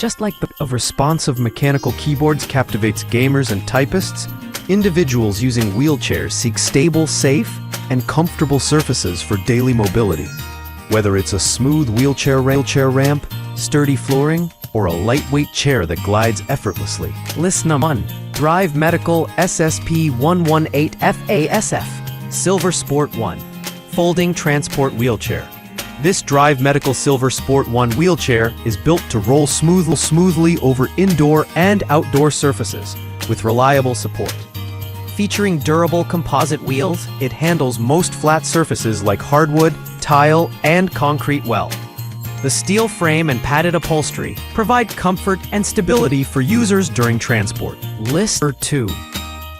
Just like the responsive mechanical keyboards captivates gamers and typists, individuals using wheelchairs seek stable, safe, and comfortable surfaces for daily mobility. Whether it's a smooth wheelchair ramp, sturdy flooring, or a lightweight chair that glides effortlessly. FACHNUO Drive Medical SSP 118 FASF Silver Sport 1 Folding Transport Wheelchair. This Drive Medical Silver Sport 1 wheelchair is built to roll smoothly over indoor and outdoor surfaces with reliable support. Featuring durable composite wheels, it handles most flat surfaces like hardwood, tile, and concrete well. The steel frame and padded upholstery provide comfort and stability for users during transport. List 2.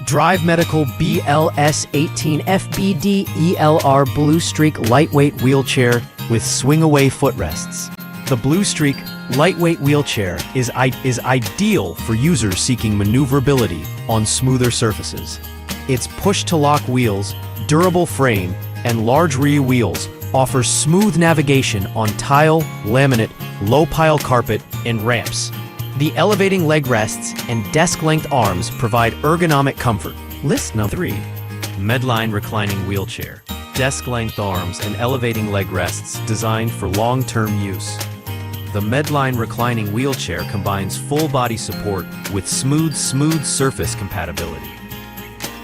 Drive Medical BLS 18 FBD ELR Blue Streak Lightweight Wheelchair with swing-away footrests. The Blue Streak lightweight wheelchair is ideal for users seeking maneuverability on smoother surfaces. Its push-to-lock wheels, durable frame, and large rear wheels offer smooth navigation on tile, laminate, low-pile carpet, and ramps. The elevating leg rests and desk-length arms provide ergonomic comfort. List 3. Medline Reclining Wheelchair. Desk-length arms and elevating leg rests designed for long-term use. The Medline Reclining Wheelchair combines full-body support with smooth surface compatibility.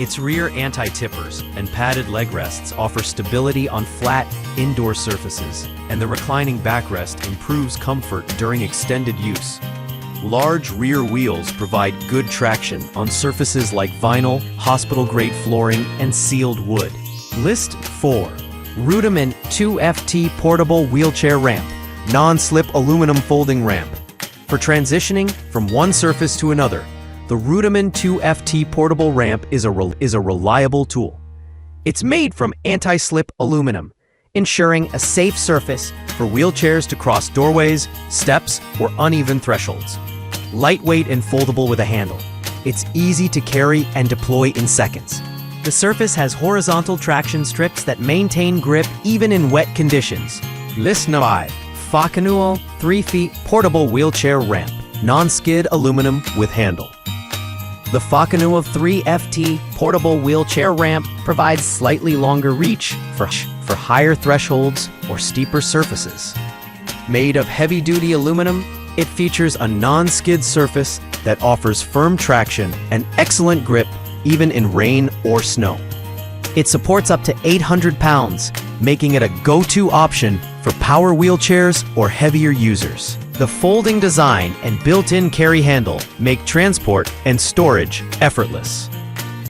Its rear anti-tippers and padded leg rests offer stability on flat, indoor surfaces, and the reclining backrest improves comfort during extended use. Large rear wheels provide good traction on surfaces like vinyl, hospital-grade flooring, and sealed wood. List 4. ruedamann 2FT Portable Wheelchair Ramp. Non-slip aluminum folding ramp. For transitioning from one surface to another, the ruedamann 2FT portable ramp is a reliable tool. It's made from anti-slip aluminum, ensuring a safe surface for wheelchairs to cross doorways, steps, or uneven thresholds. Lightweight and foldable with a handle, it's easy to carry and deploy in seconds. The surface has horizontal traction strips that maintain grip even in wet conditions. List 5. FACHNUO 3 feet portable wheelchair ramp. Non-skid aluminum with handle. The FACHNUO 3FT portable wheelchair ramp provides slightly longer reach for higher thresholds or steeper surfaces. Made of heavy-duty aluminum, it features a non-skid surface that offers firm traction and excellent grip even in rain or snow. It supports up to 800 pounds, making it a go-to option for power wheelchairs or heavier users. The folding design and built-in carry handle make transport and storage effortless.